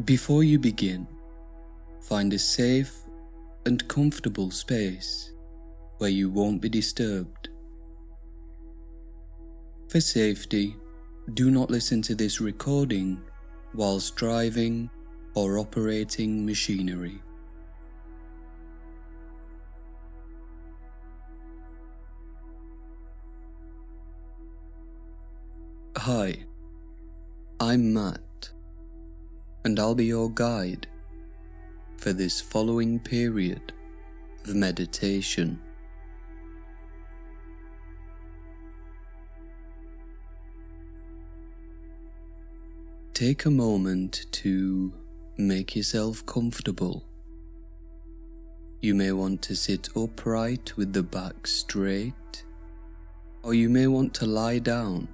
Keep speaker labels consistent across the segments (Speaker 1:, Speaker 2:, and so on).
Speaker 1: Before you begin, find a safe and comfortable space where you won't be disturbed. For safety, do not listen to this recording whilst driving or operating machinery. Hi, I'm Matt, and I'll be your guide for this following period of meditation. Take a moment to make yourself comfortable. You may want to sit upright with the back straight, or you may want to lie down,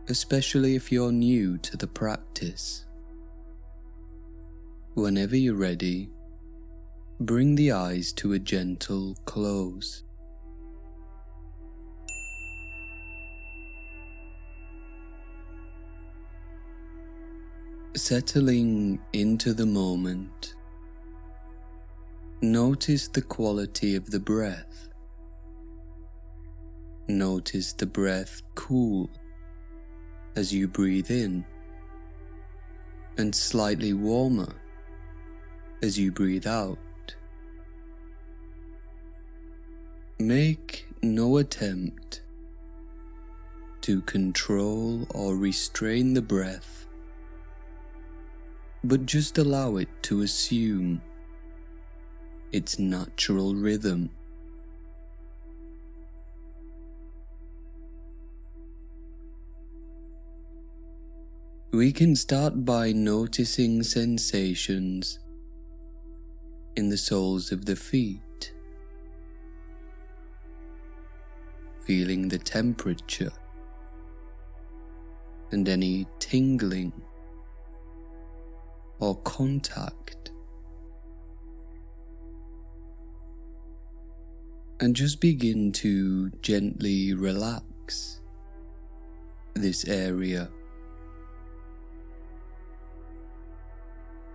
Speaker 1: especially if you're new to the practice. Whenever you're ready, bring the eyes to a gentle close. Settling into the moment, notice the quality of the breath. Notice the breath cool as you breathe in, and slightly warmer as you breathe out. Make no attempt to control or restrain the breath, but just allow it to assume its natural rhythm. We can start by noticing sensations in the soles of the feet, feeling the temperature and any tingling or contact, and just begin to gently relax this area,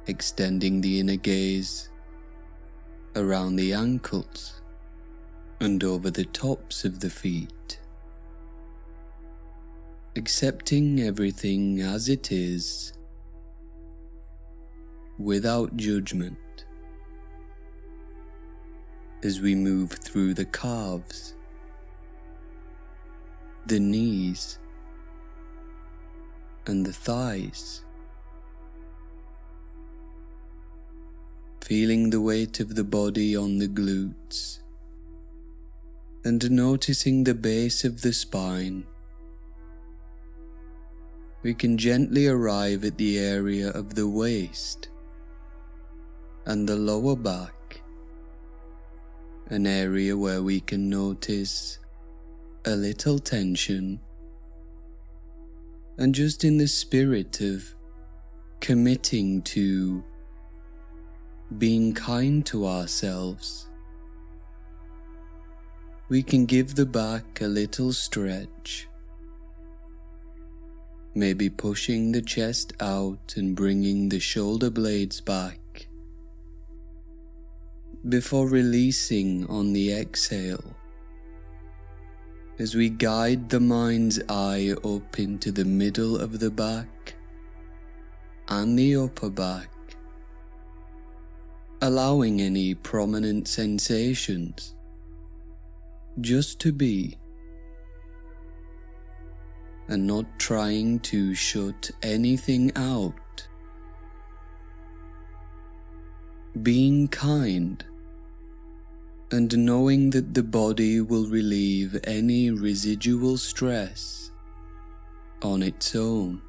Speaker 1: extending the inner gaze around the ankles and over the tops of the feet, accepting everything as it is without judgment. As we move through the calves, the knees, and the thighs, feeling the weight of the body on the glutes, and noticing the base of the spine, we can gently arrive at the area of the waist and the lower back, an area where we can notice a little tension, and just in the spirit of committing to being kind to ourselves, we can give the back a little stretch, maybe pushing the chest out and bringing the shoulder blades back, before releasing on the exhale, as we guide the mind's eye up into the middle of the back and the upper back, allowing any prominent sensations just to be, and not trying to shut anything out. Being kind and knowing that the body will relieve any residual stress on its own.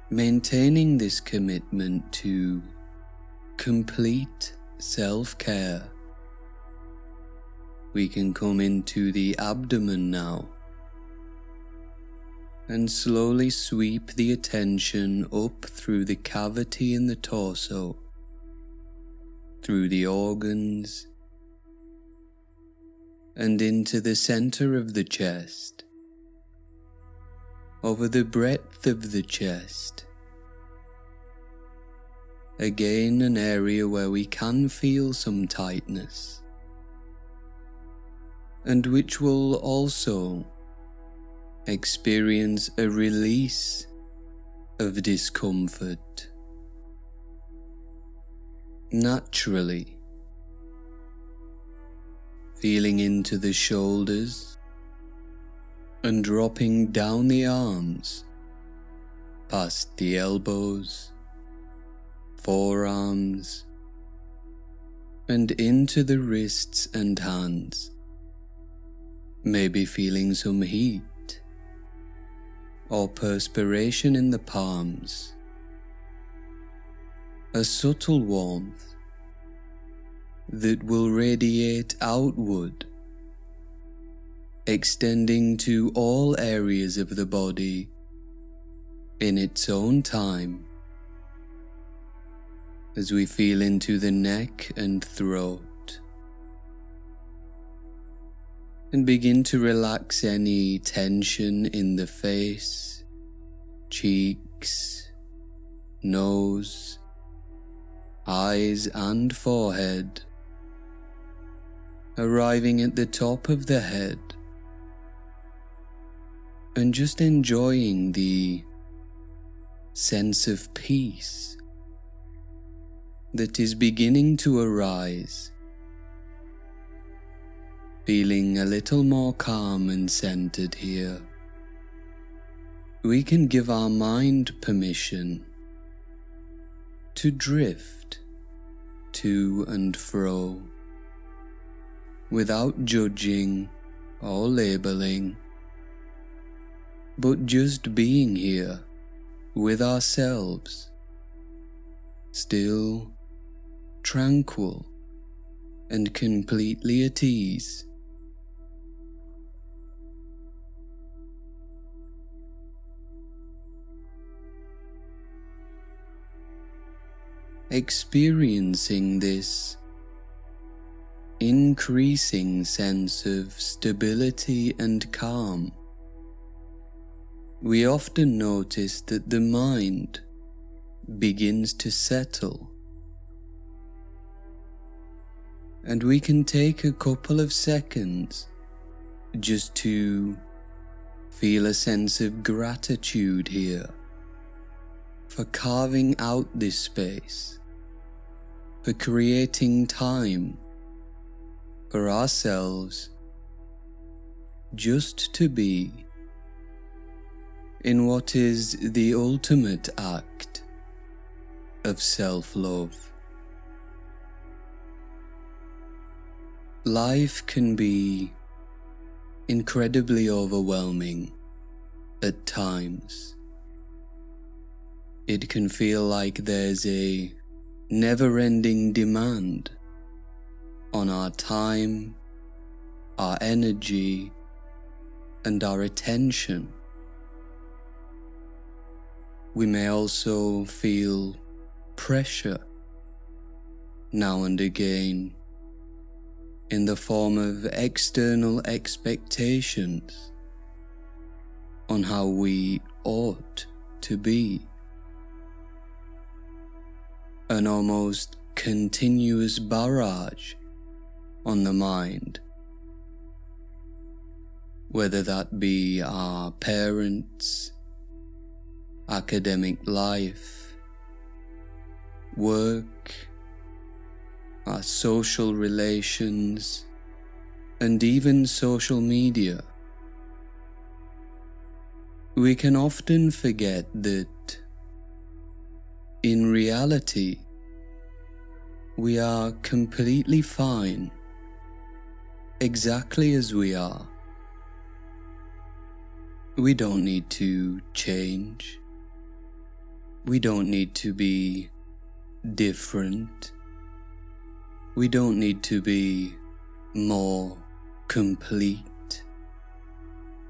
Speaker 1: Maintaining this commitment to complete self-care, we can come into the abdomen now and slowly sweep the attention up through the cavity in the torso, through the organs, and into the center of the chest, over the breadth of the chest, again an area where we can feel some tightness, and which will also experience a release of discomfort naturally, feeling into the shoulders and dropping down the arms, past the elbows, forearms, and into the wrists and hands, maybe feeling some heat or perspiration in the palms, a subtle warmth that will radiate outward, extending to all areas of the body in its own time, as we feel into the neck and throat, and begin to relax any tension in the face, cheeks, nose, eyes and forehead, arriving at the top of the head, and just enjoying the sense of peace that is beginning to arise, feeling a little more calm and centered here. We can give our mind permission to drift to and fro without judging or labeling, but just being here with ourselves, still, tranquil, and completely at ease. Experiencing this increasing sense of stability and calm, we often notice that the mind begins to settle, and we can take a couple of seconds just to feel a sense of gratitude here for carving out this space, for creating time for ourselves just to be in what is the ultimate act of self-love. Life can be incredibly overwhelming at times. It can feel like there's a never-ending demand on our time, our energy, and our attention. We may also feel pressure now and again in the form of external expectations on how we ought to be. An almost continuous barrage on the mind, whether that be our parents, academic life, work, our social relations, and even social media. We can often forget that in reality, we are completely fine, exactly as we are. We don't need to change. We don't need to be different. We don't need to be more complete.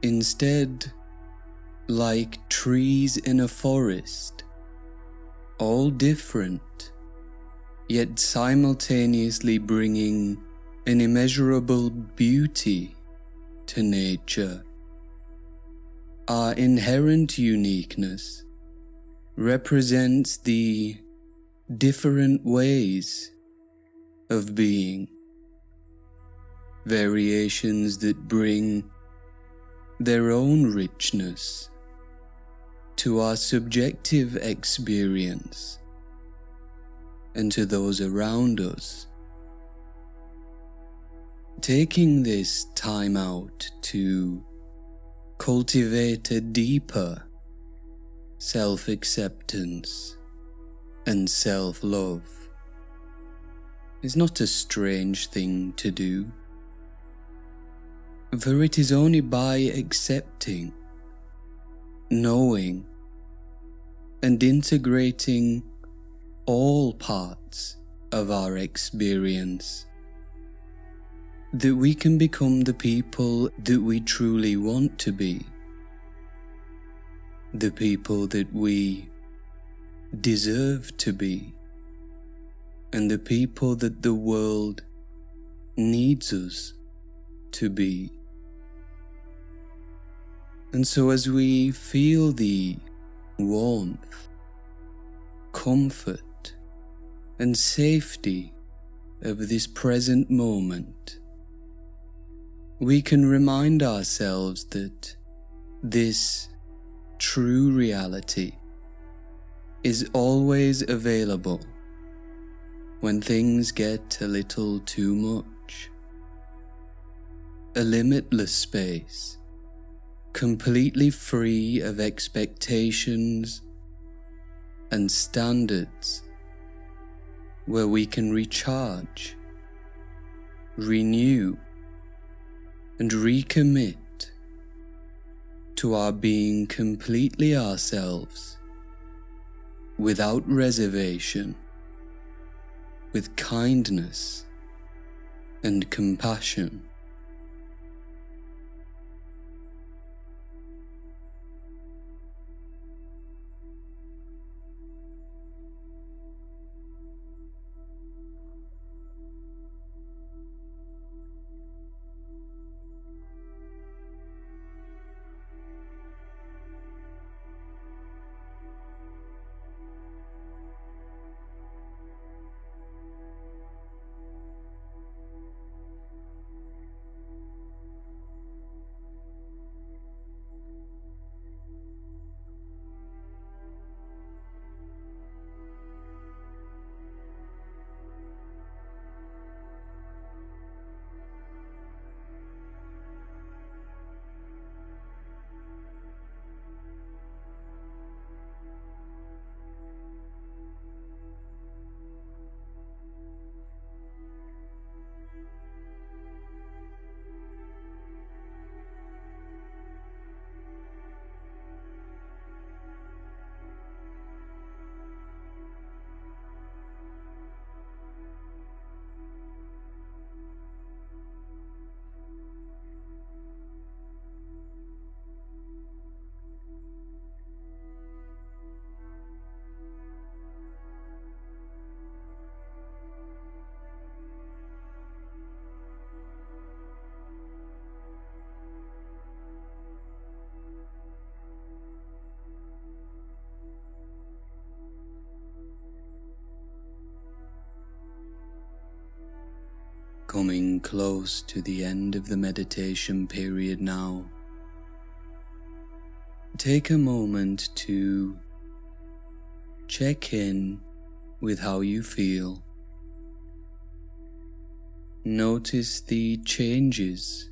Speaker 1: Instead, like trees in a forest, all different, yet simultaneously bringing an immeasurable beauty to nature. Our inherent uniqueness represents the different ways of being, variations that bring their own richness to our subjective experience and to those around us. Taking this time out to cultivate a deeper self-acceptance and self-love is not a strange thing to do, for it is only by accepting, knowing, and integrating all parts of our experience that we can become the people that we truly want to be, the people that we deserve to be, and the people that the world needs us to be. And so as we feel the warmth, comfort, and safety of this present moment, we can remind ourselves that this true reality is always available when things get a little too much. A limitless space, completely free of expectations and standards, where we can recharge, renew, and recommit to our being completely ourselves, without reservation, with kindness and compassion. Coming close to the end of the meditation period now, take a moment to check in with how you feel. Notice the changes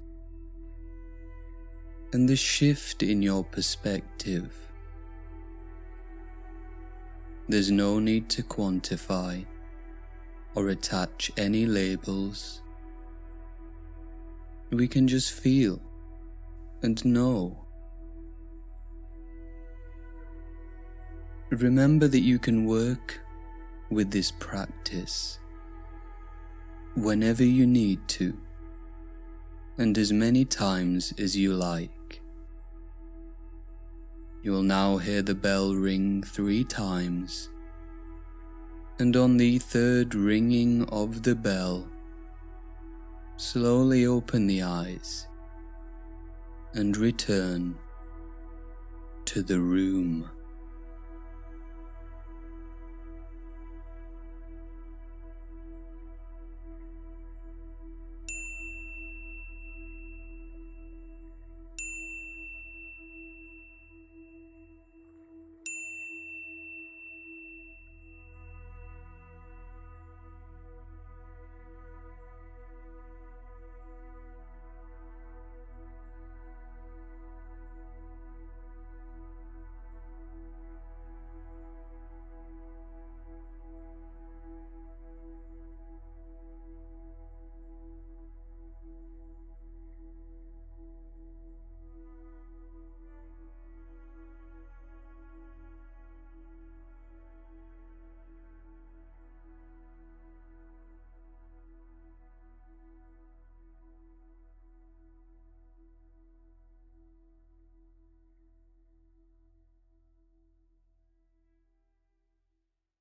Speaker 1: and the shift in your perspective. There's no need to quantify or attach any labels. We can just feel and know. Remember that you can work with this practice whenever you need to, and as many times as you like. You will now hear the bell ring 3 times, and on the 3rd ringing of the bell, slowly open the eyes and return to the room.